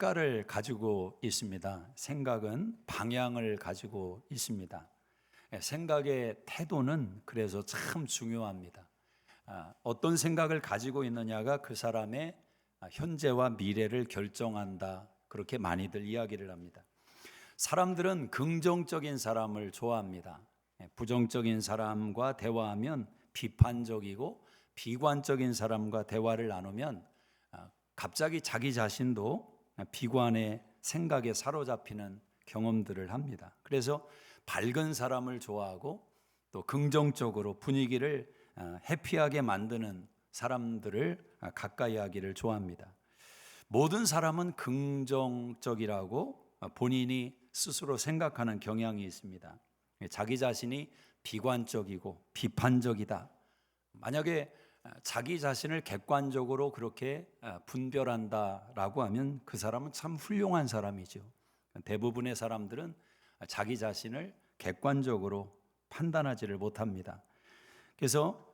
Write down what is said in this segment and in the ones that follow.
색깔을 가지고 있습니다. 생각은 방향을 가지고 있습니다. 생각의 태도는 그래서 참 중요합니다. 어떤 생각을 가지고 있느냐가 그 사람의 현재와 미래를 결정한다. 그렇게 많이들 이야기를 합니다. 사람들은 긍정적인 사람을 좋아합니다. 부정적인 사람과 대화하면 비판적이고, 비관적인 사람과 대화를 나누면 갑자기 자기 자신도 비관의 생각에 사로잡히는 경험들을 합니다. 그래서 밝은 사람을 좋아하고 또 긍정적으로 분위기를 해피하게 만드는 사람들을 가까이 하기를 좋아합니다. 모든 사람은 긍정적이라고 본인이 스스로 생각하는 경향이 있습니다. 자기 자신이 비관적이고 비판적이다. 만약에 자기 자신을 객관적으로 그렇게 분별한다라고 하면 그 사람은 참 훌륭한 사람이죠. 대부분의 사람들은 자기 자신을 객관적으로 판단하지를 못합니다. 그래서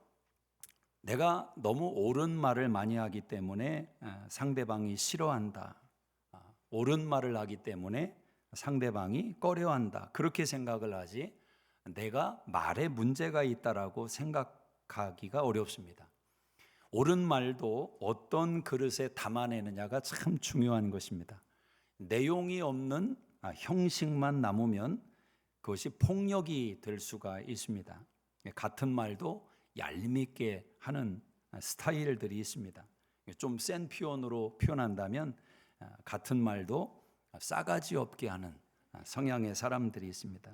내가 너무 옳은 말을 많이 하기 때문에 상대방이 싫어한다. 옳은 말을 하기 때문에 상대방이 꺼려한다. 그렇게 생각을 하지 내가 말에 문제가 있다라고 생각하기가 어렵습니다. 옳은 말도 어떤 그릇에 담아내느냐가 참 중요한 것입니다. 내용이 없는 형식만 남으면 그것이 폭력이 될 수가 있습니다. 같은 말도 얄밉게 하는 스타일들이 있습니다. 좀 센 표현으로 표현한다면 같은 말도 싸가지 없게 하는 성향의 사람들이 있습니다.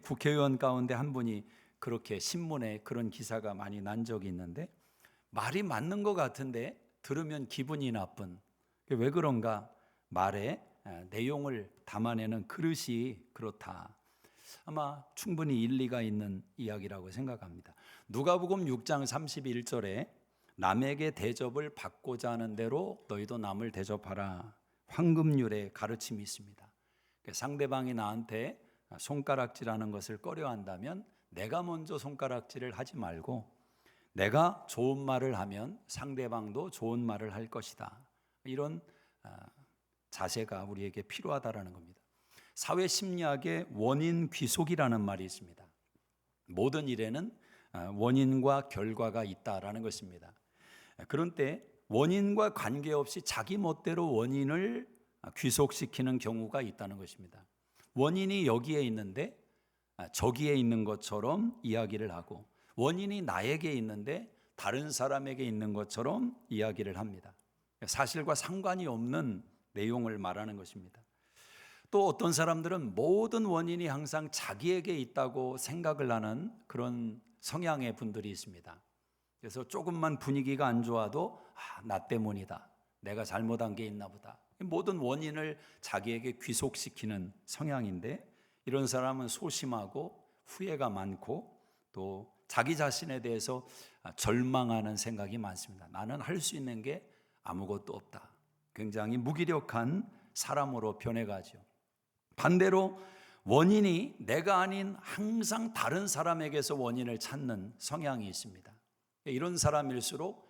국회의원 가운데 한 분이 그렇게 신문에 그런 기사가 많이 난 적이 있는데, 말이 맞는 것 같은데 들으면 기분이 나쁜, 왜 그런가? 말에 내용을 담아내는 그릇이 그렇다. 아마 충분히 일리가 있는 이야기라고 생각합니다. 누가복음 6장 31절에 남에게 대접을 받고자 하는 대로 너희도 남을 대접하라. 황금률의 가르침이 있습니다. 상대방이 나한테 손가락질하는 것을 꺼려한다면 내가 먼저 손가락질을 하지 말고 내가 좋은 말을 하면 상대방도 좋은 말을 할 것이다. 이런 자세가 우리에게 필요하다라는 겁니다. 사회 심리학의 원인 귀속이라는 말이 있습니다. 모든 일에는 원인과 결과가 있다라는 것입니다. 그런데 원인과 관계없이 자기 멋대로 원인을 귀속시키는 경우가 있다는 것입니다. 원인이 여기에 있는데 저기에 있는 것처럼 이야기를 하고, 원인이 나에게 있는데 다른 사람에게 있는 것처럼 이야기를 합니다. 사실과 상관이 없는 내용을 말하는 것입니다. 또 어떤 사람들은 모든 원인이 항상 자기에게 있다고 생각을 하는 그런 성향의 분들이 있습니다. 그래서 조금만 분위기가 안 좋아도 나 때문이다. 내가 잘못한 게 있나 보다. 모든 원인을 자기에게 귀속시키는 성향인데, 이런 사람은 소심하고 후회가 많고 또 자기 자신에 대해서 절망하는 생각이 많습니다. 나는 할 수 있는 게 아무것도 없다. 굉장히 무기력한 사람으로 변해가죠. 반대로 원인이 내가 아닌 항상 다른 사람에게서 원인을 찾는 성향이 있습니다. 이런 사람일수록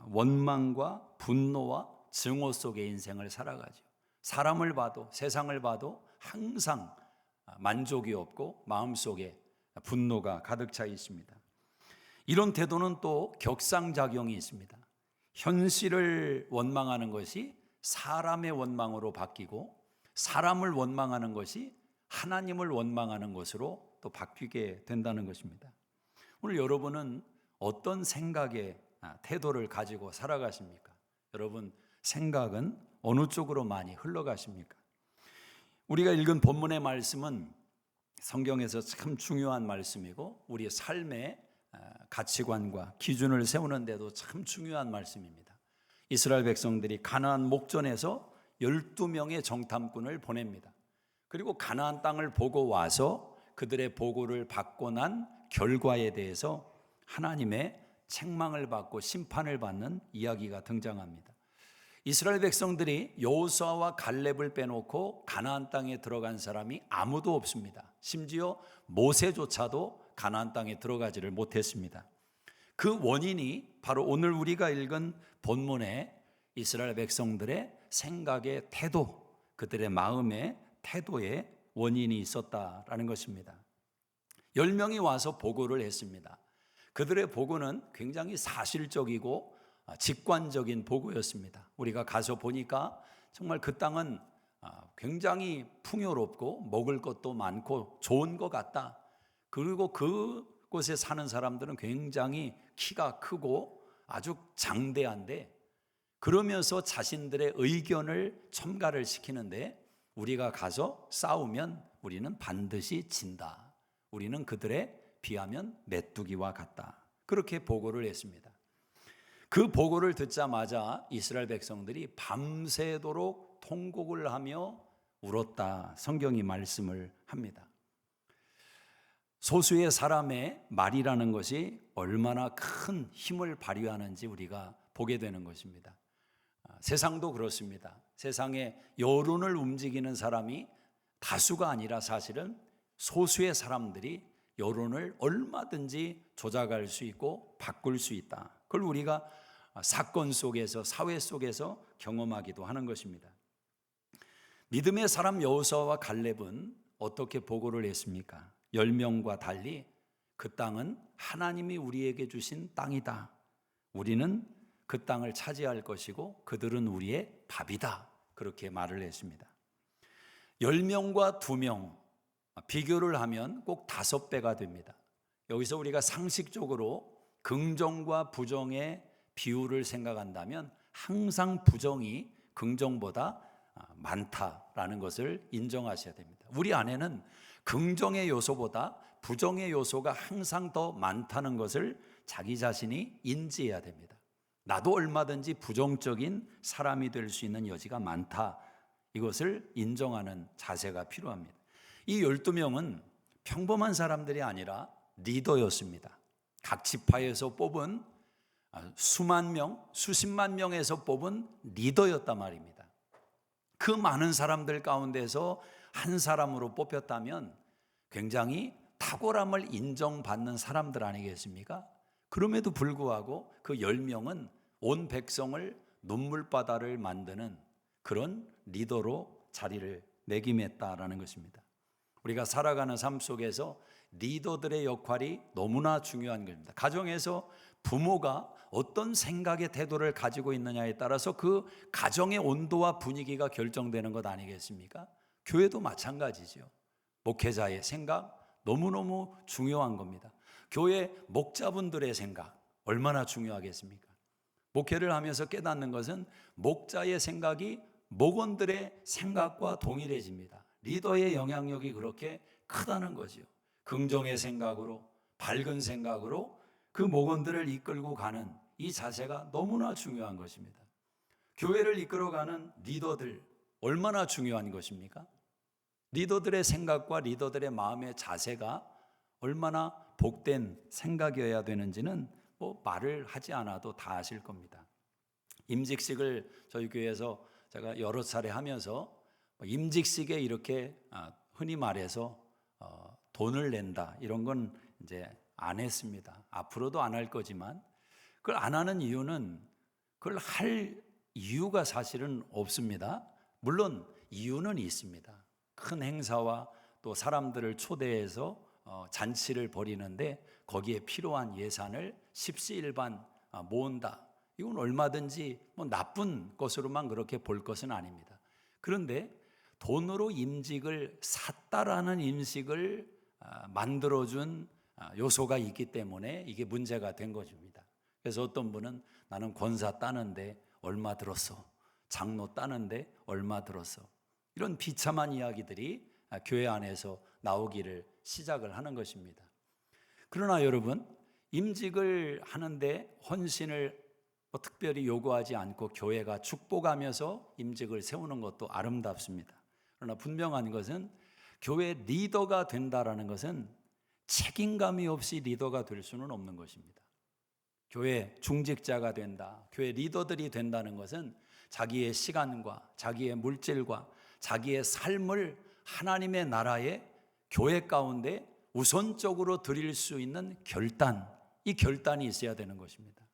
원망과 분노와 증오 속의 인생을 살아가죠. 사람을 봐도 세상을 봐도 항상 만족이 없고 마음속에 분노가 가득 차 있습니다. 이런 태도는 또 격상작용이 있습니다. 현실을 원망하는 것이 사람의 원망으로 바뀌고, 사람을 원망하는 것이 하나님을 원망하는 것으로 또 바뀌게 된다는 것입니다. 오늘 여러분은 어떤 생각의 태도를 가지고 살아가십니까? 여러분 생각은 어느 쪽으로 많이 흘러가십니까? 우리가 읽은 본문의 말씀은 성경에서 참 중요한 말씀이고 우리의 삶의 가치관과 기준을 세우는 데도 참 중요한 말씀입니다. 이스라엘 백성들이 가나안 목전에서 12명의 정탐꾼을 보냅니다. 그리고 가나안 땅을 보고 와서 그들의 보고를 받고 난 결과에 대해서 하나님의 책망을 받고 심판을 받는 이야기가 등장합니다. 이스라엘 백성들이 여호수아와 갈렙을 빼놓고 가나안 땅에 들어간 사람이 아무도 없습니다. 심지어 모세조차도 가나안 땅에 들어가지를 못했습니다. 그 원인이 바로 오늘 우리가 읽은 본문의 이스라엘 백성들의 생각의 태도, 그들의 마음의 태도에 원인이 있었다라는 것입니다. 10명이 와서 보고를 했습니다. 그들의 보고는 굉장히 사실적이고 직관적인 보고였습니다. 우리가 가서 보니까 정말 그 땅은 굉장히 풍요롭고 먹을 것도 많고 좋은 것 같다. 그리고 그곳에 사는 사람들은 굉장히 키가 크고 아주 장대한데, 그러면서 자신들의 의견을 첨가를 시키는데, 우리가 가서 싸우면 우리는 반드시 진다. 우리는 그들에 비하면 메뚜기와 같다. 그렇게 보고를 했습니다. 그 보고를 듣자마자 이스라엘 백성들이 밤새도록 통곡을 하며 울었다. 성경이 말씀을 합니다. 소수의 사람의 말이라는 것이 얼마나 큰 힘을 발휘하는지 우리가 보게 되는 것입니다. 세상도 그렇습니다. 세상에 여론을 움직이는 사람이 다수가 아니라 사실은 소수의 사람들이 여론을 얼마든지 조작할 수 있고 바꿀 수 있다. 그걸 우리가 사건 속에서, 사회 속에서 경험하기도 하는 것입니다. 믿음의 사람 여호수아와 갈렙은 어떻게 보고를 했습니까? 10명과 달리 그 땅은 하나님이 우리에게 주신 땅이다. 우리는 그 땅을 차지할 것이고 그들은 우리의 밥이다. 그렇게 말을 했습니다. 10명과 2명 비교를 하면 꼭 5배가 됩니다. 여기서 우리가 상식적으로 긍정과 부정의 비율을 생각한다면 항상 부정이 긍정보다 많다라는 것을 인정하셔야 됩니다. 우리 안에는 긍정의 요소보다 부정의 요소가 항상 더 많다는 것을 자기 자신이 인지해야 됩니다. 나도 얼마든지 부정적인 사람이 될 수 있는 여지가 많다. 이것을 인정하는 자세가 필요합니다. 이 12명은 평범한 사람들이 아니라 리더였습니다. 각 지파에서 뽑은 수만 명, 수십만 명에서 뽑은 리더였단 말입니다. 그 많은 사람들 가운데서 한 사람으로 뽑혔다면 굉장히 탁월함을 인정받는 사람들 아니겠습니까? 그럼에도 불구하고 그 10명은 온 백성을 눈물바다를 만드는 그런 리더로 자리를 매김했다라는 것입니다. 우리가 살아가는 삶 속에서 리더들의 역할이 너무나 중요한 겁니다. 가정에서 부모가 어떤 생각의 태도를 가지고 있느냐에 따라서 그 가정의 온도와 분위기가 결정되는 것 아니겠습니까? 교회도 마찬가지죠. 목회자의 생각 너무너무 중요한 겁니다. 교회 목자분들의 생각 얼마나 중요하겠습니까? 목회를 하면서 깨닫는 것은 목자의 생각이 목원들의 생각과 동일해집니다. 리더의 영향력이 그렇게 크다는 거죠. 긍정의 생각으로, 밝은 생각으로 그 목원들을 이끌고 가는 이 자세가 너무나 중요한 것입니다. 교회를 이끌어가는 리더들 얼마나 중요한 것입니까? 리더들의 생각과 리더들의 마음의 자세가 얼마나 복된 생각이어야 되는지는 말을 하지 않아도 다 아실 겁니다. 임직식을 저희 교회에서 제가 여러 차례 하면서 임직식에 이렇게 흔히 말해서 돈을 낸다 이런 건 이제 안 했습니다. 앞으로도 안 할 거지만 그걸 안 하는 이유는 그걸 할 이유가 사실은 없습니다. 물론 이유는 있습니다. 큰 행사와 또 사람들을 초대해서 잔치를 벌이는데 거기에 필요한 예산을 십시일반 모은다. 이건 얼마든지 나쁜 것으로만 그렇게 볼 것은 아닙니다. 그런데 돈으로 임직을 샀다라는 인식을 만들어준 요소가 있기 때문에 이게 문제가 된 것입니다. 그래서 어떤 분은 나는 권사 따는데 얼마 들었어. 장로 따는데 얼마 들었어. 이런 비참한 이야기들이 교회 안에서 나오기를 시작을 하는 것입니다. 그러나 여러분, 임직을 하는데 헌신을 특별히 요구하지 않고 교회가 축복하면서 임직을 세우는 것도 아름답습니다. 그러나 분명한 것은 교회 리더가 된다라는 것은 책임감이 없이 리더가 될 수는 없는 것입니다. 교회 중직자가 된다, 교회 리더들이 된다는 것은 자기의 시간과 자기의 물질과 자기의 삶을 하나님의 나라에 교회 가운데 우선적으로 드릴 수 있는 결단, 이 결단이 있어야 되는 것입니다.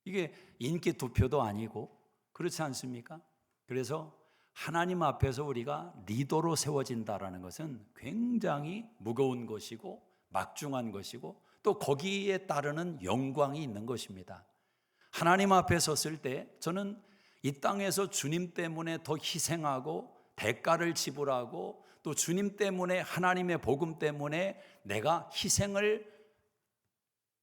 이게 인기 투표도 아니고 그렇지 않습니까? 그래서 하나님 앞에서 우리가 리더로 세워진다라는 것은 굉장히 무거운 것이고 막중한 것이고 또 거기에 따르는 영광이 있는 것입니다. 하나님 앞에 섰을 때 저는 이 땅에서 주님 때문에 더 희생하고 대가를 지불하고 또 주님 때문에 하나님의 복음 때문에 내가 희생을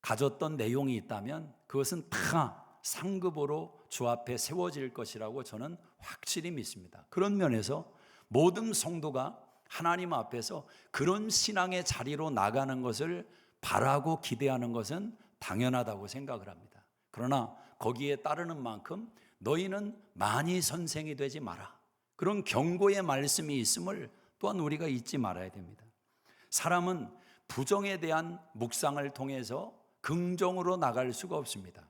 가졌던 내용이 있다면 그것은 다 상급으로 주 앞에 세워질 것이라고 저는 확실히 믿습니다. 그런 면에서 모든 성도가 하나님 앞에서 그런 신앙의 자리로 나가는 것을 바라고 기대하는 것은 당연하다고 생각을 합니다. 그러나 거기에 따르는 만큼 너희는 많이 선생이 되지 마라, 그런 경고의 말씀이 있음을 또한 우리가 잊지 말아야 됩니다. 사람은 부정에 대한 묵상을 통해서 긍정으로 나갈 수가 없습니다.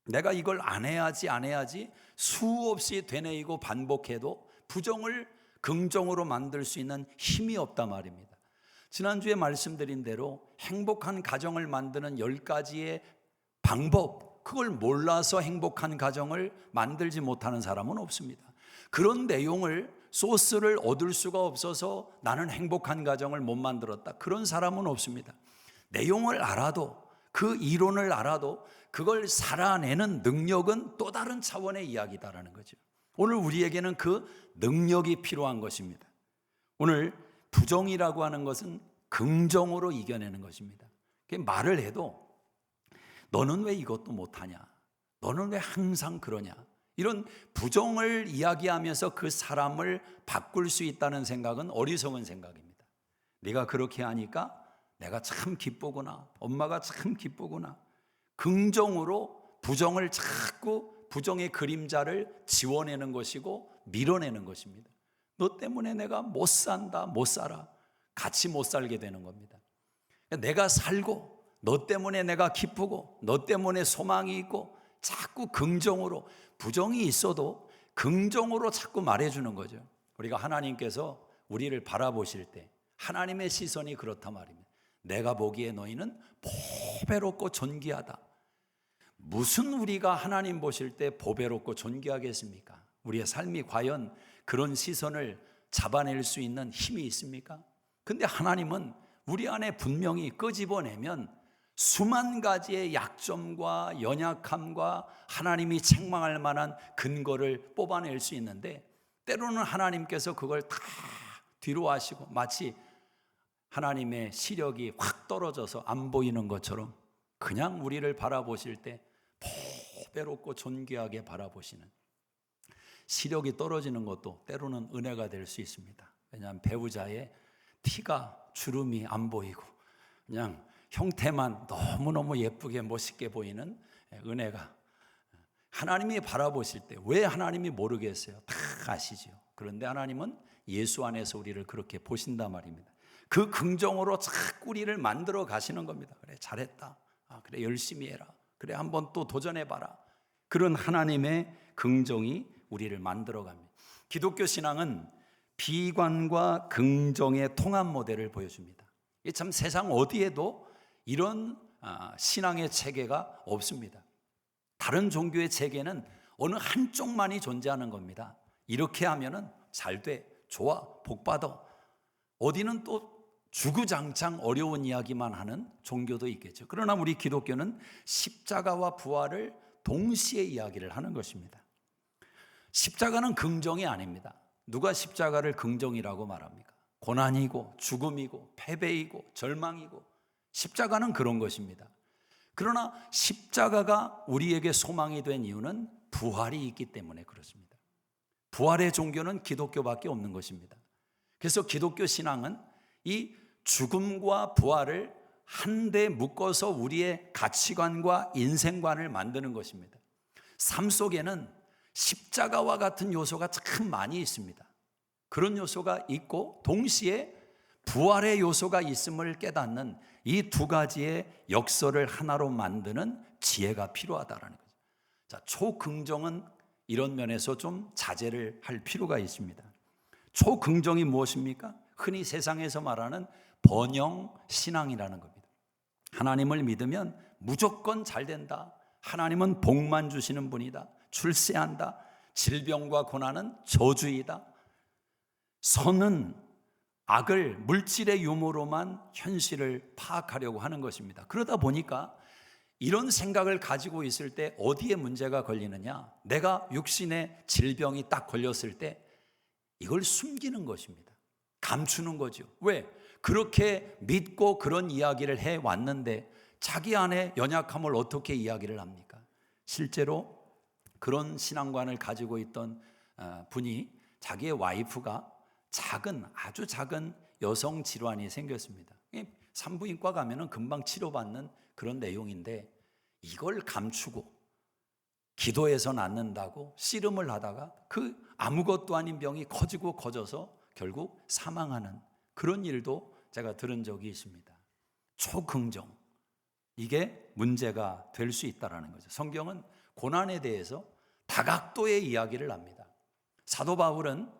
내가 이걸 안 해야지 수없이 되뇌이고 반복해도 부정을 긍정으로 만들 수 있는 힘이 없단 말입니다. 지난주에 말씀드린 대로 행복한 가정을 만드는 10가지의 방법, 그걸 몰라서 행복한 가정을 만들지 못하는 사람은 없습니다. 그런 내용을 소스를 얻을 수가 없어서 나는 행복한 가정을 못 만들었다, 그런 사람은 없습니다. 내용을 알아도, 그 이론을 알아도 그걸 살아내는 능력은 또 다른 차원의 이야기다라는 거죠. 오늘 우리에게는 그 능력이 필요한 것입니다. 오늘 부정이라고 하는 것은 긍정으로 이겨내는 것입니다. 말을 해도 너는 왜 이것도 못하냐, 너는 왜 항상 그러냐, 이런 부정을 이야기하면서 그 사람을 바꿀 수 있다는 생각은 어리석은 생각입니다. 네가 그렇게 하니까 내가 참 기쁘구나, 엄마가 참 기쁘구나. 긍정으로 부정을 자꾸 부정의 그림자를 지워내는 것이고 밀어내는 것입니다. 너 때문에 내가 못 산다, 못 살아. 같이 못 살게 되는 겁니다. 내가 살고 너 때문에 내가 기쁘고 너 때문에 소망이 있고 자꾸 긍정으로, 부정이 있어도 긍정으로 자꾸 말해주는 거죠. 우리가 하나님께서 우리를 바라보실 때 하나님의 시선이 그렇단 말입니다. 내가 보기에 너희는 보배롭고 존귀하다. 무슨 우리가 하나님 보실 때 보배롭고 존귀하겠습니까? 우리의 삶이 과연 그런 시선을 잡아낼 수 있는 힘이 있습니까? 근데 하나님은 우리 안에 분명히 끄집어내면 수만 가지의 약점과 연약함과 하나님이 책망할 만한 근거를 뽑아낼 수 있는데, 때로는 하나님께서 그걸 다 뒤로 하시고 마치 하나님의 시력이 확 떨어져서 안 보이는 것처럼 그냥 우리를 바라보실 때 보배롭고 존귀하게 바라보시는, 시력이 떨어지는 것도 때로는 은혜가 될 수 있습니다. 왜냐하면 배우자의 티가, 주름이 안 보이고 그냥 형태만 너무너무 예쁘게 멋있게 보이는 은혜가, 하나님이 바라보실 때 왜 하나님이 모르겠어요? 다 아시죠. 그런데 하나님은 예수 안에서 우리를 그렇게 보신단 말입니다. 그 긍정으로 자꾸 우리를 만들어 가시는 겁니다. 그래, 잘했다. 그래, 열심히 해라. 그래, 한번 또 도전해봐라. 그런 하나님의 긍정이 우리를 만들어 갑니다. 기독교 신앙은 비관과 긍정의 통합 모델을 보여줍니다. 참 세상 어디에도 이런 신앙의 체계가 없습니다. 다른 종교의 체계는 어느 한쪽만이 존재하는 겁니다. 이렇게 하면은 잘 돼, 좋아, 복 받아. 어디는 또 주구장창 어려운 이야기만 하는 종교도 있겠죠. 그러나 우리 기독교는 십자가와 부활을 동시에 이야기를 하는 것입니다. 십자가는 긍정이 아닙니다. 누가 십자가를 긍정이라고 말합니까? 고난이고 죽음이고 패배이고 절망이고, 십자가는 그런 것입니다. 그러나 십자가가 우리에게 소망이 된 이유는 부활이 있기 때문에 그렇습니다. 부활의 종교는 기독교밖에 없는 것입니다. 그래서 기독교 신앙은 이 죽음과 부활을 한데 묶어서 우리의 가치관과 인생관을 만드는 것입니다. 삶 속에는 십자가와 같은 요소가 참 많이 있습니다. 그런 요소가 있고 동시에 부활의 요소가 있음을 깨닫는 이 두 가지의 역설을 하나로 만드는 지혜가 필요하다라는 거죠. 자, 초긍정은 이런 면에서 좀 자제를 할 필요가 있습니다. 초긍정이 무엇입니까? 흔히 세상에서 말하는 번영 신앙이라는 겁니다. 하나님을 믿으면 무조건 잘 된다. 하나님은 복만 주시는 분이다. 출세한다. 질병과 고난은 저주이다. 선은 악을 물질의 유무로만 현실을 파악하려고 하는 것입니다. 그러다 보니까 이런 생각을 가지고 있을 때 어디에 문제가 걸리느냐? 내가 육신의 질병이 딱 걸렸을 때 이걸 숨기는 것입니다. 감추는 거죠. 왜? 그렇게 믿고 그런 이야기를 해왔는데 자기 안에 연약함을 어떻게 이야기를 합니까? 실제로 그런 신앙관을 가지고 있던 분이 자기의 와이프가 아주 작은 여성 질환이 생겼습니다. 산부인과 가면은 금방 치료받는 그런 내용인데 이걸 감추고 기도해서 낫는다고 씨름을 하다가 그 아무것도 아닌 병이 커지고 커져서 결국 사망하는 그런 일도 제가 들은 적이 있습니다. 초긍정, 이게 문제가 될 수 있다는 거죠. 성경은 고난에 대해서 다각도의 이야기를 합니다. 사도 바울은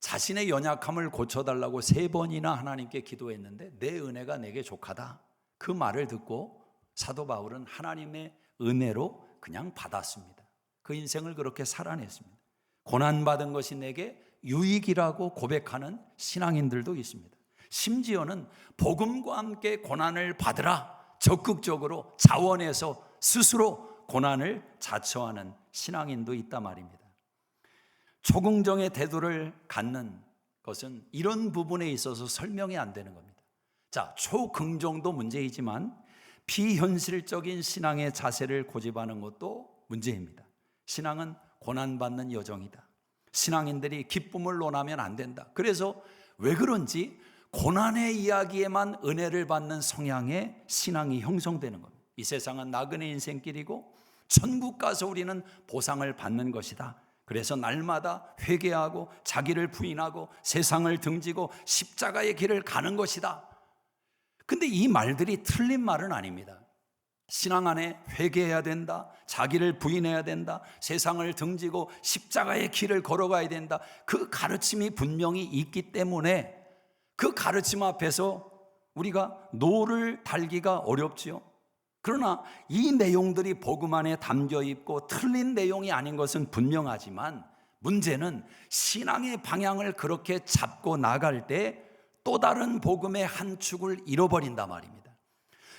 자신의 연약함을 고쳐달라고 3번이나 하나님께 기도했는데 내 은혜가 내게 족하다, 그 말을 듣고 사도 바울은 하나님의 은혜로 그냥 받았습니다. 그 인생을 그렇게 살아냈습니다. 고난받은 것이 내게 유익이라고 고백하는 신앙인들도 있습니다. 심지어는 복음과 함께 고난을 받으라 적극적으로 자원해서 스스로 고난을 자처하는 신앙인도 있단 말입니다. 초긍정의 태도를 갖는 것은 이런 부분에 있어서 설명이 안 되는 겁니다. 자, 초긍정도 문제이지만 비현실적인 신앙의 자세를 고집하는 것도 문제입니다. 신앙은 고난받는 여정이다. 신앙인들이 기쁨을 논하면 안 된다. 그래서 왜 그런지 고난의 이야기에만 은혜를 받는 성향의 신앙이 형성되는 겁니다. 이 세상은 나그네 인생길이고 천국 가서 우리는 보상을 받는 것이다. 그래서 날마다 회개하고 자기를 부인하고 세상을 등지고 십자가의 길을 가는 것이다. 근데 이 말들이 틀린 말은 아닙니다. 신앙 안에 회개해야 된다, 자기를 부인해야 된다, 세상을 등지고 십자가의 길을 걸어가야 된다, 그 가르침이 분명히 있기 때문에 그 가르침 앞에서 우리가 노를 달기가 어렵지요. 그러나 이 내용들이 복음 안에 담겨 있고 틀린 내용이 아닌 것은 분명하지만 문제는 신앙의 방향을 그렇게 잡고 나갈 때 또 다른 복음의 한 축을 잃어버린단 말입니다.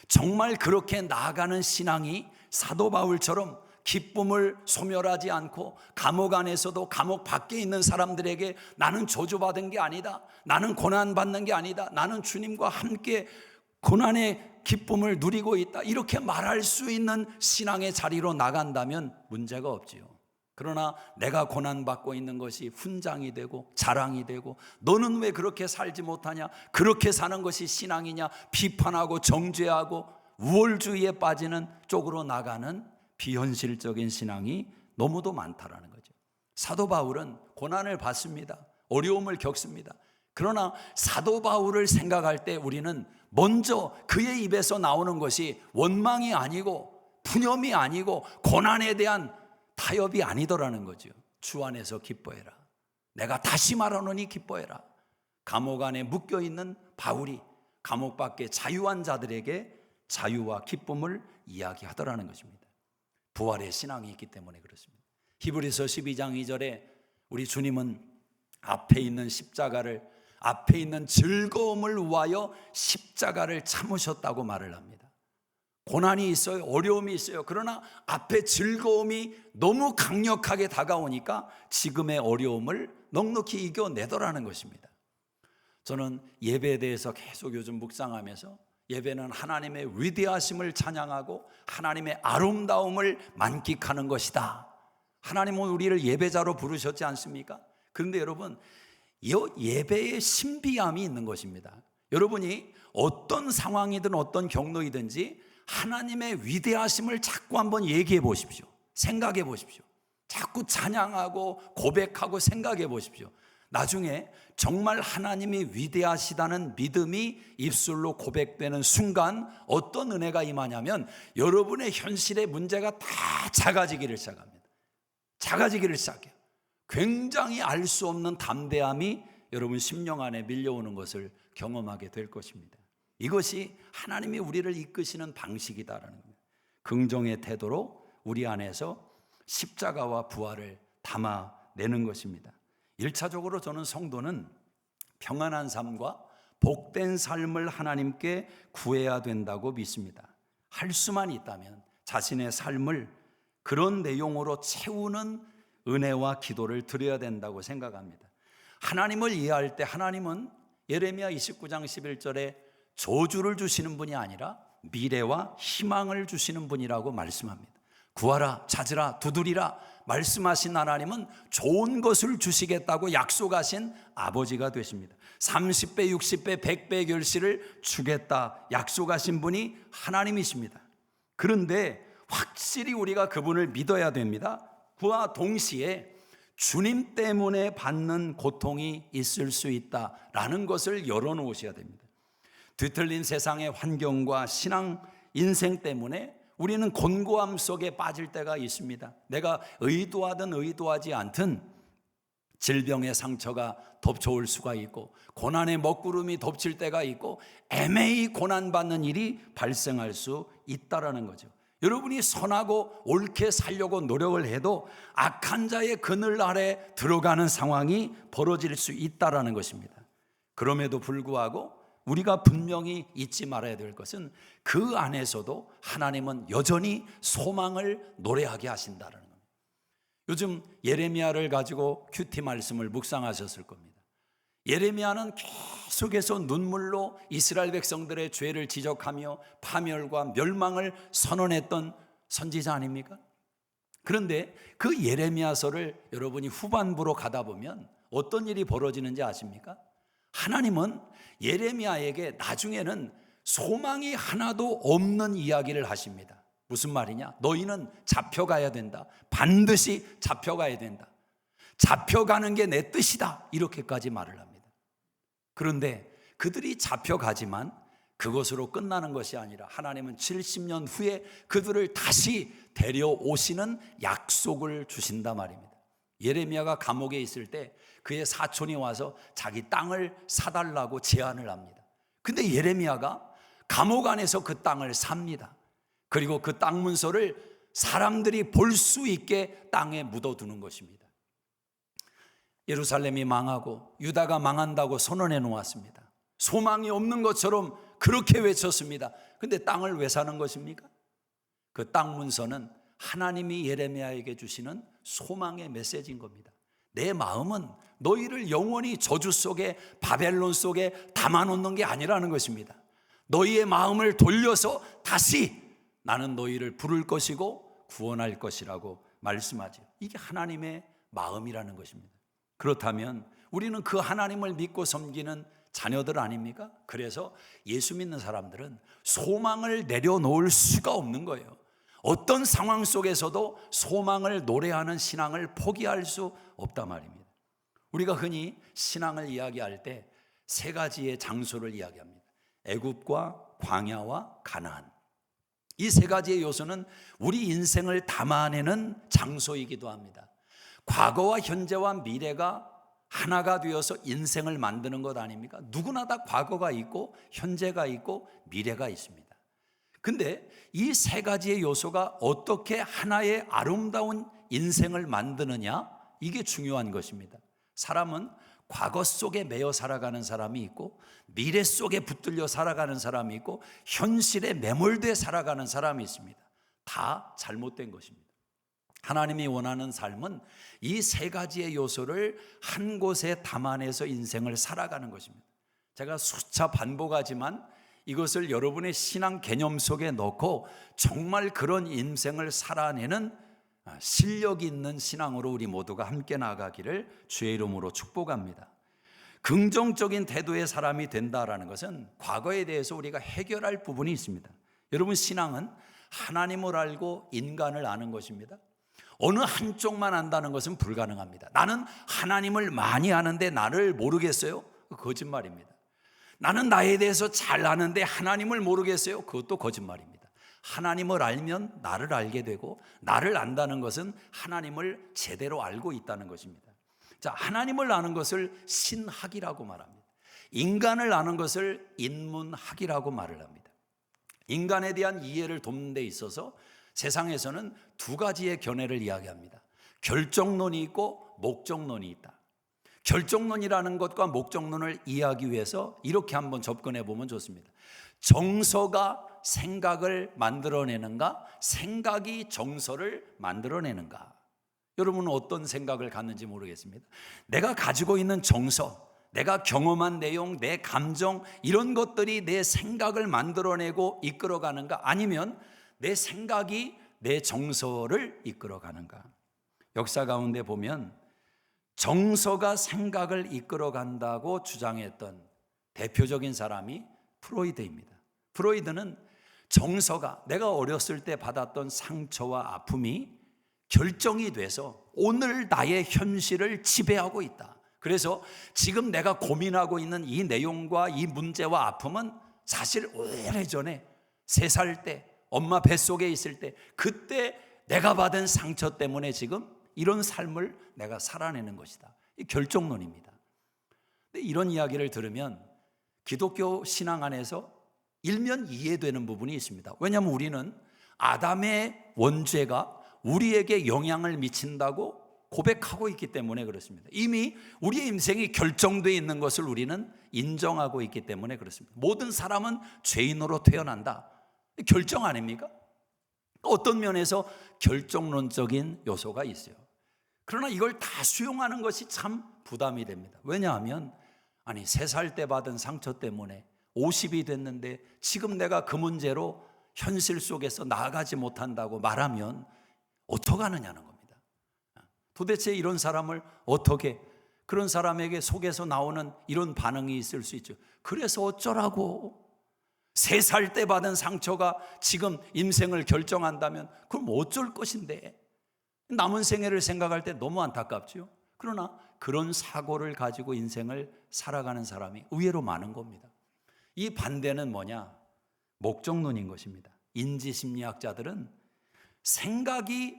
정말 그렇게 나아가는 신앙이 사도 바울처럼 기쁨을 소멸하지 않고 감옥 안에서도 감옥 밖에 있는 사람들에게 나는 저주받은 게 아니다, 나는 고난받는 게 아니다, 나는 주님과 함께 고난의 기쁨을 누리고 있다, 이렇게 말할 수 있는 신앙의 자리로 나간다면 문제가 없지요. 그러나 내가 고난받고 있는 것이 훈장이 되고 자랑이 되고 너는 왜 그렇게 살지 못하냐, 그렇게 사는 것이 신앙이냐, 비판하고 정죄하고 우월주의에 빠지는 쪽으로 나가는 비현실적인 신앙이 너무도 많다라는 거죠. 사도 바울은 고난을 받습니다. 어려움을 겪습니다. 그러나 사도 바울을 생각할 때 우리는 먼저 그의 입에서 나오는 것이 원망이 아니고 푸념이 아니고 고난에 대한 타협이 아니더라는 거죠. 주 안에서 기뻐해라. 내가 다시 말하노니 기뻐해라. 감옥 안에 묶여있는 바울이 감옥 밖에 자유한 자들에게 자유와 기쁨을 이야기하더라는 것입니다. 부활의 신앙이 있기 때문에 그렇습니다. 히브리서 12장 2절에 우리 주님은 앞에 있는 십자가를, 앞에 있는 즐거움을 위하여 십자가를 참으셨다고 말을 합니다. 고난이 있어요, 어려움이 있어요. 그러나 앞에 즐거움이 너무 강력하게 다가오니까 지금의 어려움을 넉넉히 이겨내더라는 것입니다. 저는 예배에 대해서 계속 요즘 묵상하면서 예배는 하나님의 위대하심을 찬양하고 하나님의 아름다움을 만끽하는 것이다. 하나님은 우리를 예배자로 부르셨지 않습니까? 그런데 여러분, 이 예배의 신비함이 있는 것입니다. 여러분이 어떤 상황이든 어떤 경로이든지 하나님의 위대하심을 자꾸 한번 얘기해 보십시오. 생각해 보십시오. 자꾸 찬양하고 고백하고 생각해 보십시오. 나중에 정말 하나님이 위대하시다는 믿음이 입술로 고백되는 순간 어떤 은혜가 임하냐면 여러분의 현실의 문제가 다 작아지기를 시작합니다. 작아지기를 시작해요. 굉장히 알 수 없는 담대함이 여러분 심령 안에 밀려오는 것을 경험하게 될 것입니다. 이것이 하나님이 우리를 이끄시는 방식이다라는 겁니다. 긍정의 태도로 우리 안에서 십자가와 부활을 담아내는 것입니다. 1차적으로 저는 성도는 평안한 삶과 복된 삶을 하나님께 구해야 된다고 믿습니다. 할 수만 있다면 자신의 삶을 그런 내용으로 채우는 은혜와 기도를 드려야 된다고 생각합니다. 하나님을 이해할 때 하나님은 예레미야 29장 11절에 저주를 주시는 분이 아니라 미래와 희망을 주시는 분이라고 말씀합니다. 구하라, 찾으라, 두드리라 말씀하신 하나님은 좋은 것을 주시겠다고 약속하신 아버지가 되십니다. 30배, 60배, 100배의 결실을 주겠다 약속하신 분이 하나님이십니다. 그런데 확실히 우리가 그분을 믿어야 됩니다. 그와 동시에 주님 때문에 받는 고통이 있을 수 있다라는 것을 열어놓으셔야 됩니다. 뒤틀린 세상의 환경과 신앙 인생 때문에 우리는 곤고함 속에 빠질 때가 있습니다. 내가 의도하든 의도하지 않든 질병의 상처가 덮쳐올 수가 있고 고난의 먹구름이 덮칠 때가 있고 애매히 고난받는 일이 발생할 수 있다라는 거죠. 여러분이 선하고 옳게 살려고 노력을 해도 악한 자의 그늘 아래 들어가는 상황이 벌어질 수 있다라는 것입니다. 그럼에도 불구하고 우리가 분명히 잊지 말아야 될 것은 그 안에서도 하나님은 여전히 소망을 노래하게 하신다는 겁니다. 요즘 예레미야를 가지고 큐티 말씀을 묵상하셨을 겁니다. 예레미야는 계속해서 눈물로 이스라엘 백성들의 죄를 지적하며 파멸과 멸망을 선언했던 선지자 아닙니까? 그런데 그 예레미야서를 여러분이 후반부로 가다 보면 어떤 일이 벌어지는지 아십니까? 하나님은 예레미야에게 나중에는 소망이 하나도 없는 이야기를 하십니다. 무슨 말이냐? 너희는 잡혀가야 된다. 반드시 잡혀가야 된다. 잡혀가는 게 내 뜻이다. 이렇게까지 말을 합니다. 그런데 그들이 잡혀가지만 그것으로 끝나는 것이 아니라 하나님은 70년 후에 그들을 다시 데려오시는 약속을 주신단 말입니다. 예레미야가 감옥에 있을 때 그의 사촌이 와서 자기 땅을 사달라고 제안을 합니다. 근데 예레미야가 감옥 안에서 그 땅을 삽니다. 그리고 그 땅 문서를 사람들이 볼 수 있게 땅에 묻어두는 것입니다. 예루살렘이 망하고 유다가 망한다고 선언해 놓았습니다. 소망이 없는 것처럼 그렇게 외쳤습니다. 근데 땅을 왜 사는 것입니까? 그 땅 문서는 하나님이 예레미야에게 주시는 소망의 메시지인 겁니다. 내 마음은 너희를 영원히 저주 속에 바벨론 속에 담아놓는 게 아니라는 것입니다. 너희의 마음을 돌려서 다시 나는 너희를 부를 것이고 구원할 것이라고 말씀하죠. 이게 하나님의 마음이라는 것입니다. 그렇다면 우리는 그 하나님을 믿고 섬기는 자녀들 아닙니까? 그래서 예수 믿는 사람들은 소망을 내려놓을 수가 없는 거예요. 어떤 상황 속에서도 소망을 노래하는 신앙을 포기할 수 없단 말입니다. 우리가 흔히 신앙을 이야기할 때 세 가지의 장소를 이야기합니다. 애굽과 광야와 가나안. 이 세 가지의 요소는 우리 인생을 담아내는 장소이기도 합니다. 과거와 현재와 미래가 하나가 되어서 인생을 만드는 것 아닙니까? 누구나 다 과거가 있고 현재가 있고 미래가 있습니다. 근데 이 세 가지의 요소가 어떻게 하나의 아름다운 인생을 만드느냐, 이게 중요한 것입니다. 사람은 과거 속에 매여 살아가는 사람이 있고 미래 속에 붙들려 살아가는 사람이 있고 현실에 매몰돼 살아가는 사람이 있습니다. 다 잘못된 것입니다. 하나님이 원하는 삶은 이 세 가지의 요소를 한 곳에 담아내서 인생을 살아가는 것입니다. 제가 수차 반복하지만 이것을 여러분의 신앙 개념 속에 넣고 정말 그런 인생을 살아내는 실력 있는 신앙으로 우리 모두가 함께 나아가기를 주의 이름으로 축복합니다. 긍정적인 태도의 사람이 된다라는 것은 과거에 대해서 우리가 해결할 부분이 있습니다. 여러분, 신앙은 하나님을 알고 인간을 아는 것입니다. 어느 한쪽만 안다는 것은 불가능합니다. 나는 하나님을 많이 아는데 나를 모르겠어요? 거짓말입니다. 나는 나에 대해서 잘 아는데 하나님을 모르겠어요? 그것도 거짓말입니다. 하나님을 알면 나를 알게 되고 나를 안다는 것은 하나님을 제대로 알고 있다는 것입니다. 자, 하나님을 아는 것을 신학이라고 말합니다. 인간을 아는 것을 인문학이라고 말을 합니다. 인간에 대한 이해를 돕는 데 있어서 세상에서는 두 가지의 견해를 이야기합니다. 결정론이 있고 목적론이 있다. 결정론이라는 것과 목적론을 이해하기 위해서 이렇게 한번 접근해 보면 좋습니다. 정서가 생각을 만들어내는가? 생각이 정서를 만들어내는가? 여러분은 어떤 생각을 갖는지 모르겠습니다. 내가 가지고 있는 정서, 내가 경험한 내용, 내 감정, 이런 것들이 내 생각을 만들어내고 이끌어가는가? 아니면 내 생각이 내 정서를 이끌어가는가? 역사 가운데 보면 정서가 생각을 이끌어간다고 주장했던 대표적인 사람이 프로이드입니다. 프로이드는 정서가, 내가 어렸을 때 받았던 상처와 아픔이 결정이 돼서 오늘 나의 현실을 지배하고 있다. 그래서 지금 내가 고민하고 있는 이 내용과 이 문제와 아픔은 사실 오래전에 3살 때 엄마 뱃속에 있을 때 그때 내가 받은 상처 때문에 지금 이런 삶을 내가 살아내는 것이다. 이 결정론입니다. 근데 이런 이야기를 들으면 기독교 신앙 안에서 일면 이해되는 부분이 있습니다. 왜냐하면 우리는 아담의 원죄가 우리에게 영향을 미친다고 고백하고 있기 때문에 그렇습니다. 이미 우리의 인생이 결정되어 있는 것을 우리는 인정하고 있기 때문에 그렇습니다. 모든 사람은 죄인으로 태어난다. 결정 아닙니까? 어떤 면에서 결정론적인 요소가 있어요. 그러나 이걸 다 수용하는 것이 참 부담이 됩니다. 왜냐하면 3살 때 받은 상처 때문에 50이 됐는데 지금 내가 그 문제로 현실 속에서 나아가지 못한다고 말하면 어떡하느냐는 겁니다. 도대체 이런 사람을 어떻게, 그런 사람에게 속에서 나오는 이런 반응이 있을 수 있죠. 그래서 어쩌라고. 3살 때 받은 상처가 지금 인생을 결정한다면 그럼 어쩔 것인데. 남은 생애를 생각할 때 너무 안타깝죠. 그러나 그런 사고를 가지고 인생을 살아가는 사람이 의외로 많은 겁니다. 이 반대는 뭐냐? 목적론인 것입니다. 인지심리학자들은 생각이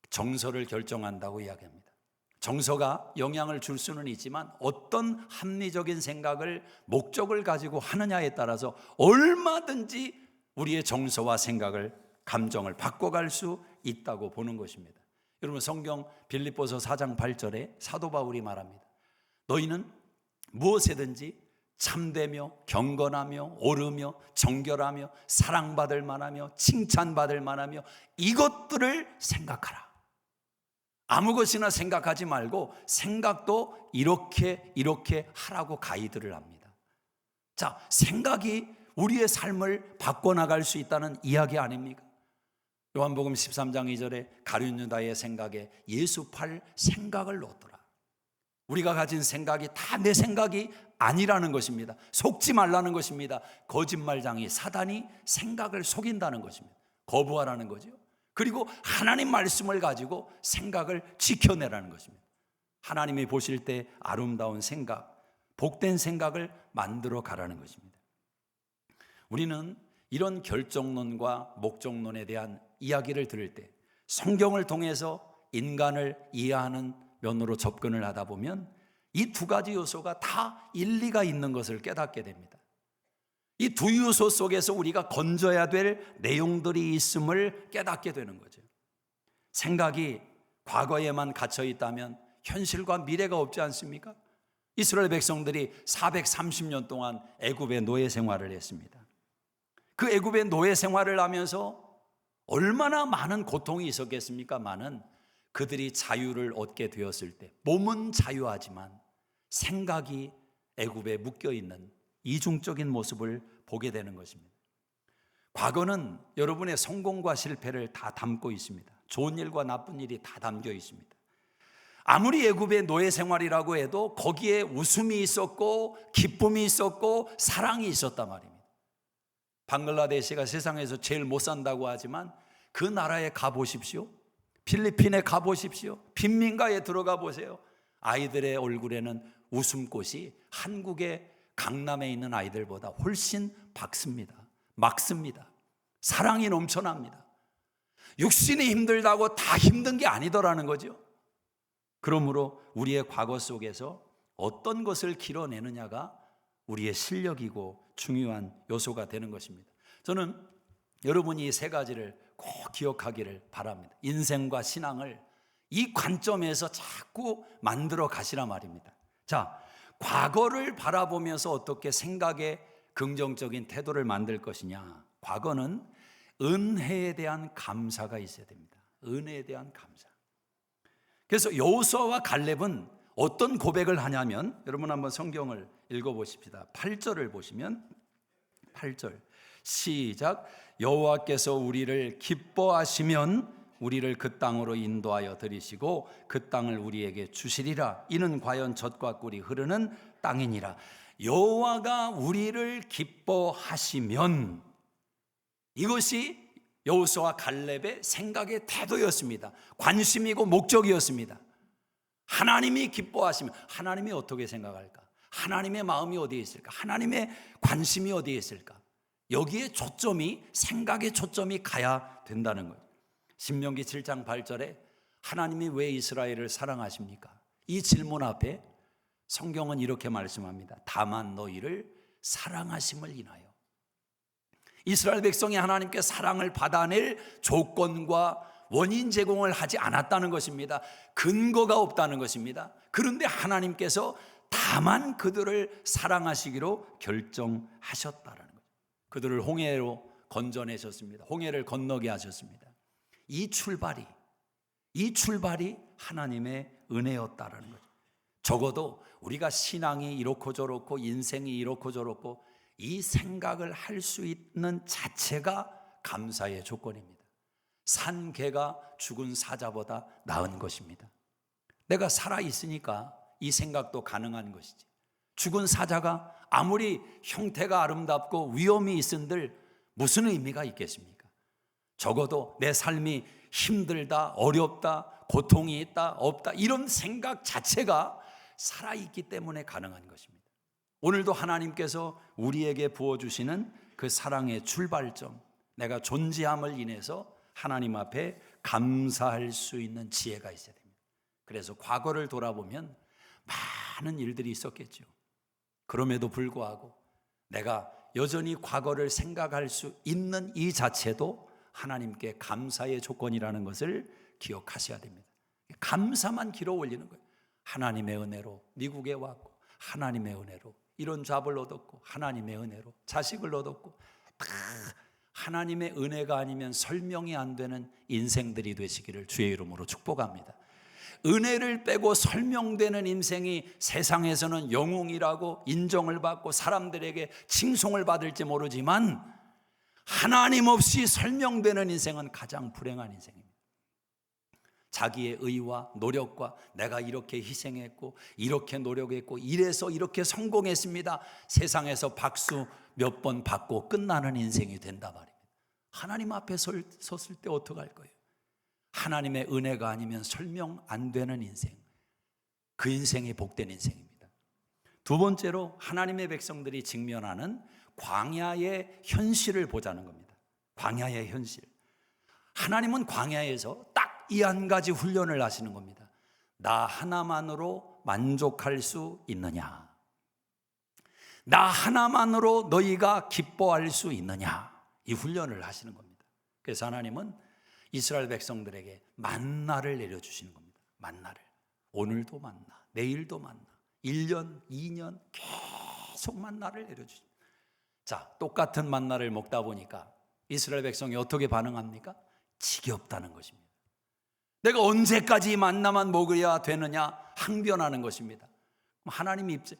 정서를 결정한다고 이야기합니다. 정서가 영향을 줄 수는 있지만 어떤 합리적인 생각을, 목적을 가지고 하느냐에 따라서 얼마든지 우리의 정서와 생각을, 감정을 바꿔갈 수 있다고 보는 것입니다. 여러분, 성경 빌립보서 4장 8절에 사도 바울이 말합니다. 너희는 무엇에든지 참되며 경건하며 옳으며 정결하며 사랑받을 만하며 칭찬받을 만하며 이것들을 생각하라. 아무 것이나 생각하지 말고 생각도 이렇게 하라고 가이드를 합니다. 자, 생각이 우리의 삶을 바꿔나갈 수 있다는 이야기 아닙니까? 요한복음 13장 2절에 가룟 유다의 생각에 예수 팔 생각을 넣었더라. 우리가 가진 생각이 다 내 생각이 아니라는 것입니다. 속지 말라는 것입니다. 거짓말장이 사단이 생각을 속인다는 것입니다. 거부하라는 거죠. 그리고 하나님 말씀을 가지고 생각을 지켜내라는 것입니다. 하나님이 보실 때 아름다운 생각, 복된 생각을 만들어 가라는 것입니다. 우리는 이런 결정론과 목적론에 대한 이야기를 들을 때 성경을 통해서 인간을 이해하는 면으로 접근을 하다 보면 이 2가지 요소가 다 일리가 있는 것을 깨닫게 됩니다. 이 2 요소 속에서 우리가 건져야 될 내용들이 있음을 깨닫게 되는 거죠. 생각이 과거에만 갇혀 있다면 현실과 미래가 없지 않습니까? 이스라엘 백성들이 430년 동안 애굽의 노예 생활을 했습니다. 그 애굽의 노예 생활을 하면서 얼마나 많은 고통이 있었겠습니까? 많은 그들이 자유를 얻게 되었을 때 몸은 자유하지만 생각이 애굽에 묶여있는 이중적인 모습을 보게 되는 것입니다. 과거는 여러분의 성공과 실패를 다 담고 있습니다. 좋은 일과 나쁜 일이 다 담겨 있습니다. 아무리 애굽의 노예 생활이라고 해도 거기에 웃음이 있었고 기쁨이 있었고 사랑이 있었단 말입니다. 방글라데시가 세상에서 제일 못 산다고 하지만 그 나라에 가보십시오. 필리핀에 가보십시오. 빈민가에 들어가 보세요. 아이들의 얼굴에는 웃음꽃이 한국의 강남에 있는 아이들보다 훨씬 밝습니다. 맑습니다. 사랑이 넘쳐납니다. 육신이 힘들다고 다 힘든 게 아니더라는 거죠. 그러므로 우리의 과거 속에서 어떤 것을 길어내느냐가 우리의 실력이고 중요한 요소가 되는 것입니다. 저는 여러분이 이 3가지를 꼭 기억하기를 바랍니다. 인생과 신앙을 이 관점에서 자꾸 만들어 가시란 말입니다. 자, 과거를 바라보면서 어떻게 생각의 긍정적인 태도를 만들 것이냐. 과거는 은혜에 대한 감사가 있어야 됩니다. 은혜에 대한 감사. 그래서 여호수아와 갈렙은 어떤 고백을 하냐면, 여러분 한번 성경을 읽어보십시다. 8절을 보시면 8절 시작. 여호와께서 우리를 기뻐하시면 우리를 그 땅으로 인도하여 들이시고 그 땅을 우리에게 주시리라. 이는 과연 젖과 꿀이 흐르는 땅이니라. 여호와가 우리를 기뻐하시면, 이것이 여호수아와 갈렙의 생각의 태도였습니다. 관심이고 목적이었습니다. 하나님이 기뻐하시면 하나님이 어떻게 생각할까? 하나님의 마음이 어디에 있을까? 하나님의 관심이 어디에 있을까? 여기에 초점이, 생각의 초점이 가야 된다는 거예요. 신명기 7장 8절에 하나님이 왜 이스라엘을 사랑하십니까? 이 질문 앞에 성경은 이렇게 말씀합니다. 다만 너희를 사랑하심을 인하여. 이스라엘 백성이 하나님께 사랑을 받아낼 조건과 원인 제공을 하지 않았다는 것입니다. 근거가 없다는 것입니다. 그런데 하나님께서 다만 그들을 사랑하시기로 결정하셨다라는 거죠. 그들을 홍해로 건져내셨습니다. 홍해를 건너게 하셨습니다. 이 출발이 하나님의 은혜였다라는 거죠. 적어도 우리가 신앙이 이렇고 저렇고 인생이 이렇고 저렇고 이 생각을 할 수 있는 자체가 감사의 조건입니다. 산 개가 죽은 사자보다 나은 것입니다. 내가 살아있으니까 이 생각도 가능한 것이지. 죽은 사자가 아무리 형태가 아름답고 위험이 있은들 무슨 의미가 있겠습니까? 적어도 내 삶이 힘들다, 어렵다, 고통이 있다, 없다, 이런 생각 자체가 살아있기 때문에 가능한 것입니다. 오늘도 하나님께서 우리에게 부어주시는 그 사랑의 출발점, 내가 존재함을 인해서 하나님 앞에 감사할 수 있는 지혜가 있어야 됩니다. 그래서 과거를 돌아보면 많은 일들이 있었겠죠. 그럼에도 불구하고 내가 여전히 과거를 생각할 수 있는 이 자체도 하나님께 감사의 조건이라는 것을 기억하셔야 됩니다. 감사만 길어 올리는 거예요. 하나님의 은혜로 미국에 왔고, 하나님의 은혜로 이런 잡을 얻었고, 하나님의 은혜로 자식을 얻었고, 다 하나님의 은혜가 아니면 설명이 안 되는 인생들이 되시기를 주의 이름으로 축복합니다. 은혜를 빼고 설명되는 인생이 세상에서는 영웅이라고 인정을 받고 사람들에게 칭송을 받을지 모르지만, 하나님 없이 설명되는 인생은 가장 불행한 인생입니다. 자기의 의와 노력과 내가 이렇게 희생했고 이렇게 노력했고 이래서 이렇게 성공했습니다, 세상에서 박수 몇 번 받고 끝나는 인생이 된다 말입니다. 하나님 앞에 섰을 때 어떡할 거예요? 하나님의 은혜가 아니면 설명 안 되는 인생, 그 인생이 복된 인생입니다. 두 번째로 하나님의 백성들이 직면하는 광야의 현실을 보자는 겁니다. 광야의 현실. 하나님은 광야에서 딱 이 한 가지 훈련을 하시는 겁니다. 나 하나만으로 만족할 수 있느냐? 나 하나만으로 너희가 기뻐할 수 있느냐? 이 훈련을 하시는 겁니다. 그래서 하나님은 이스라엘 백성들에게 만나를 내려주시는 겁니다. 만나를. 오늘도 만나, 내일도 만나, 1년, 2년 계속 만나를 내려주십니다. 자, 똑같은 만나를 먹다 보니까 이스라엘 백성이 어떻게 반응합니까? 지겹다는 것입니다. 내가 언제까지 만나만 먹어야 되느냐 항변하는 것입니다.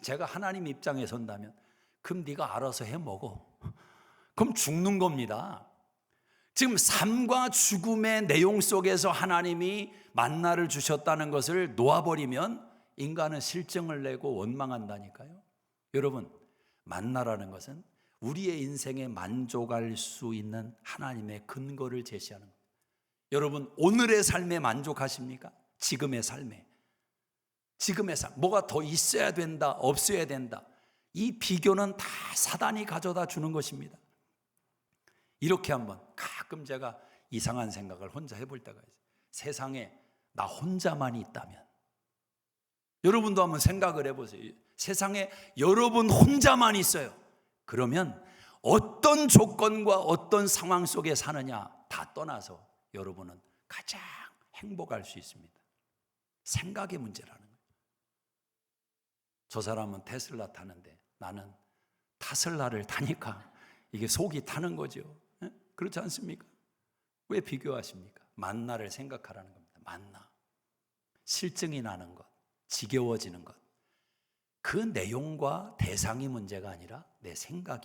제가 하나님 입장에 선다면 그럼 네가 알아서 해 먹어. 그럼 죽는 겁니다. 지금 삶과 죽음의 내용 속에서 하나님이 만나를 주셨다는 것을 놓아버리면 인간은 실증을 내고 원망한다니까요. 여러분, 만나라는 것은 우리의 인생에 만족할 수 있는 하나님의 근거를 제시하는 겁니다. 여러분, 오늘의 삶에 만족하십니까? 지금의 삶에. 지금의 삶, 뭐가 더 있어야 된다, 없어야 된다, 이 비교는 다 사단이 가져다 주는 것입니다. 이렇게 한번 가끔 제가 이상한 생각을 혼자 해볼 때가 있어요. 세상에 나 혼자만 있다면, 여러분도 한번 생각을 해보세요. 세상에 여러분 혼자만 있어요. 그러면 어떤 조건과 어떤 상황 속에 사느냐 다 떠나서 여러분은 가장 행복할 수 있습니다. 생각의 문제라는 거예요. 저 사람은 테슬라 타는데 나는 타슬라를 타니까 이게 속이 타는 거죠. 그렇지 않습니까? 왜 비교하십니까? 만나를 생각하라는 겁니다. 만나. 실증이 나는 것, 지겨워지는 것. 그 내용과 대상이 문제가 아니라 내 생각.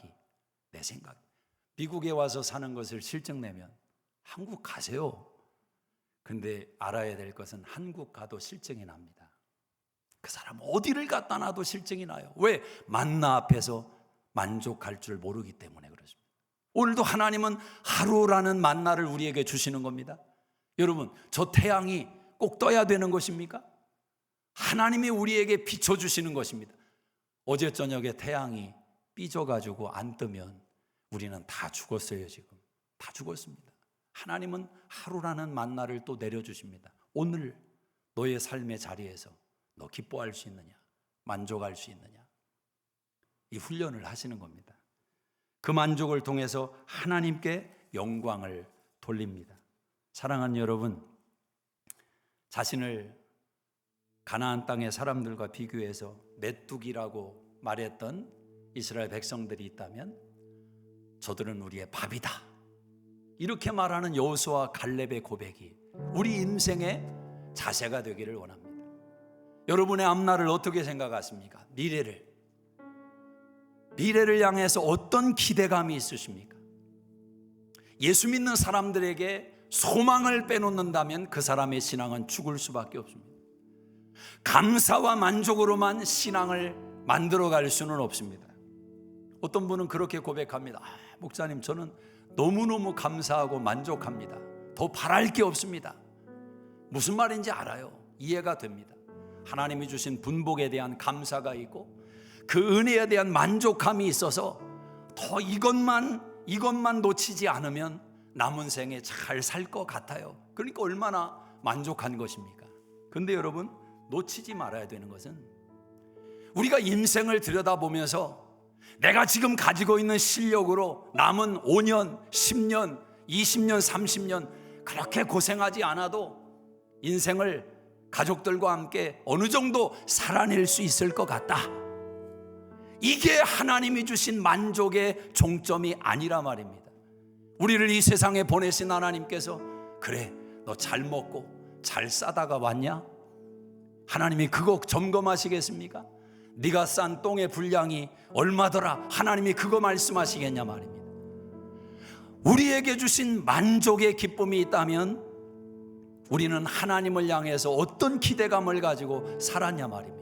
미국에 와서 사는 것을 실증내면 한국 가세요. 근데 알아야 될 것은 한국 가도 실증이 납니다. 그 사람 어디를 갖다 놔도 실증이 나요. 왜? 만나 앞에서 만족할 줄 모르기 때문에 그렇습니다. 오늘도 하나님은 하루라는 만나를 우리에게 주시는 겁니다. 여러분, 저 태양이 꼭 떠야 되는 것입니까? 하나님이 우리에게 비춰주시는 것입니다. 어제 저녁에 태양이 삐져가지고 안 뜨면 우리는 다 죽었어요. 지금 다 죽었습니다. 하나님은 하루라는 만나를 또 내려주십니다. 오늘 너의 삶의 자리에서 너 기뻐할 수 있느냐, 만족할 수 있느냐, 이 훈련을 하시는 겁니다. 그 만족을 통해서 하나님께 영광을 돌립니다. 사랑하는 여러분, 자신을 가나안 땅의 사람들과 비교해서 메뚜기라고 말했던 이스라엘 백성들이 있다면 저들은 우리의 밥이다, 이렇게 말하는 여호수아와 갈렙의 고백이 우리 인생의 자세가 되기를 원합니다. 여러분의 앞날을 어떻게 생각하십니까? 미래를 향해서 어떤 기대감이 있으십니까? 예수 믿는 사람들에게 소망을 빼놓는다면 그 사람의 신앙은 죽을 수밖에 없습니다. 감사와 만족으로만 신앙을 만들어갈 수는 없습니다. 어떤 분은 그렇게 고백합니다. 목사님, 저는 너무너무 감사하고 만족합니다. 더 바랄 게 없습니다. 무슨 말인지 알아요. 이해가 됩니다. 하나님이 주신 분복에 대한 감사가 있고 그 은혜에 대한 만족함이 있어서 더 이것만 놓치지 않으면 남은 생에 잘 살 것 같아요. 그러니까 얼마나 만족한 것입니까? 근데 여러분, 놓치지 말아야 되는 것은 우리가 인생을 들여다보면서 내가 지금 가지고 있는 실력으로 남은 5년, 10년, 20년, 30년 그렇게 고생하지 않아도 인생을 가족들과 함께 어느 정도 살아낼 수 있을 것 같다. 이게 하나님이 주신 만족의 종점이 아니라 말입니다. 우리를 이 세상에 보내신 하나님께서 그래, 너 잘 먹고 잘 싸다가 왔냐? 하나님이 그거 점검하시겠습니까? 네가 싼 똥의 분량이 얼마더라? 하나님이 그거 말씀하시겠냐 말입니다. 우리에게 주신 만족의 기쁨이 있다면 우리는 하나님을 향해서 어떤 기대감을 가지고 살았냐 말입니다.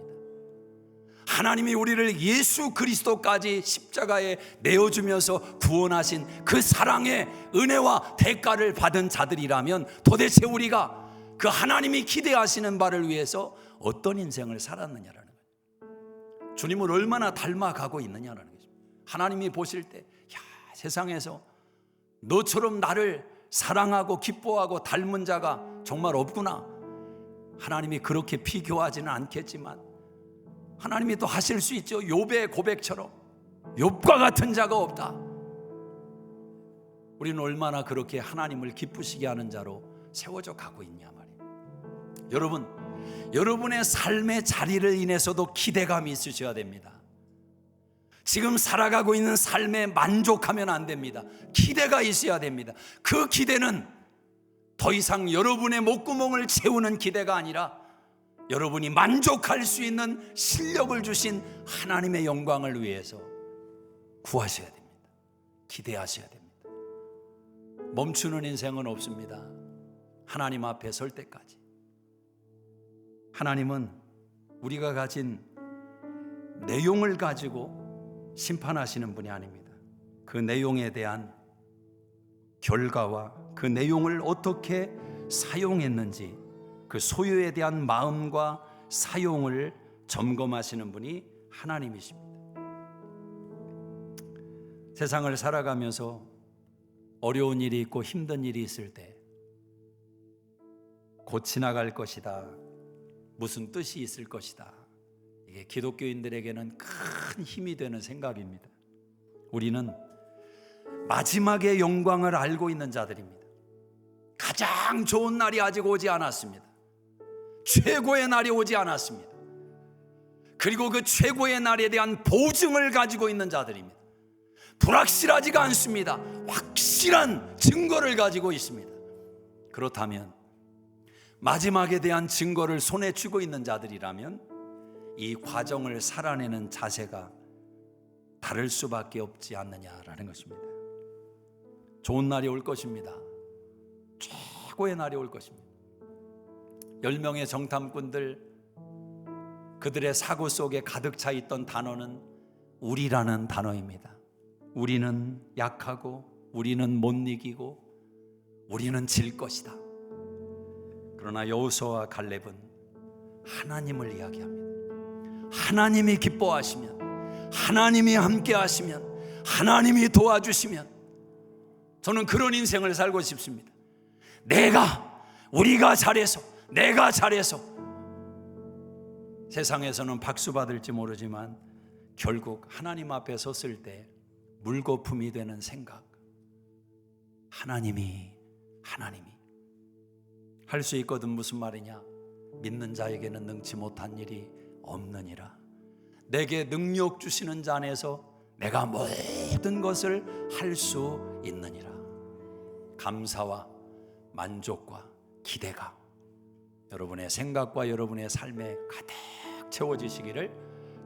하나님이 우리를 예수 그리스도까지 십자가에 내어주면서 구원하신 그 사랑의 은혜와 대가를 받은 자들이라면 도대체 우리가 그 하나님이 기대하시는 바를 위해서 어떤 인생을 살았느냐라는 거예요. 주님을 얼마나 닮아가고 있느냐라는 거죠. 하나님이 보실 때, 야, 세상에서 너처럼 나를 사랑하고 기뻐하고 닮은 자가 정말 없구나. 하나님이 그렇게 비교하지는 않겠지만 하나님이 또 하실 수 있죠. 욥의 고백처럼 욥과 같은 자가 없다. 우리는 얼마나 그렇게 하나님을 기쁘시게 하는 자로 세워져 가고 있냐 말이에요. 여러분, 여러분의 삶의 자리를 인해서도 기대감이 있으셔야 됩니다. 지금 살아가고 있는 삶에 만족하면 안 됩니다. 기대가 있어야 됩니다. 그 기대는 더 이상 여러분의 목구멍을 채우는 기대가 아니라 여러분이 만족할 수 있는 실력을 주신 하나님의 영광을 위해서 구하셔야 됩니다. 기대하셔야 됩니다. 멈추는 인생은 없습니다. 하나님 앞에 설 때까지. 하나님은 우리가 가진 내용을 가지고 심판하시는 분이 아닙니다. 그 내용에 대한 결과와 그 내용을 어떻게 사용했는지 그 소유에 대한 마음과 사용을 점검하시는 분이 하나님이십니다. 세상을 살아가면서 어려운 일이 있고 힘든 일이 있을 때 곧 지나갈 것이다, 무슨 뜻이 있을 것이다, 이게 기독교인들에게는 큰 힘이 되는 생각입니다. 우리는 마지막의 영광을 알고 있는 자들입니다. 가장 좋은 날이 아직 오지 않았습니다. 최고의 날이 오지 않았습니다. 그리고 그 최고의 날에 대한 보증을 가지고 있는 자들입니다. 불확실하지가 않습니다. 확실한 증거를 가지고 있습니다. 그렇다면 마지막에 대한 증거를 손에 쥐고 있는 자들이라면 이 과정을 살아내는 자세가 다를 수밖에 없지 않느냐라는 것입니다. 좋은 날이 올 것입니다. 최고의 날이 올 것입니다. 10명의 정탐꾼들, 그들의 사고 속에 가득 차 있던 단어는 우리라는 단어입니다. 우리는 약하고, 우리는 못 이기고, 우리는 질 것이다. 그러나 여호수아와 갈렙은 하나님을 이야기합니다. 하나님이 기뻐하시면, 하나님이 함께 하시면, 하나님이 도와주시면 저는 그런 인생을 살고 싶습니다. 우리가 잘해서, 내가 잘해서 세상에서는 박수 받을지 모르지만 결국 하나님 앞에 섰을 때 물거품이 되는 생각. 하나님이 할 수 있거든. 무슨 말이냐? 믿는 자에게는 능치 못한 일이 없느니라. 내게 능력 주시는 자 안에서 내가 모든 것을 할 수 있느니라. 감사와 만족과 기대가 여러분의 생각과 여러분의 삶에 가득 채워지시기를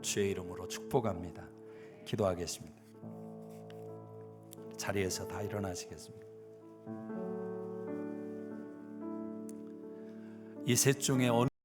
주의 이름으로 축복합니다. 기도하겠습니다. 자리에서 다 일어나시겠습니다. 이 셋 중에 어느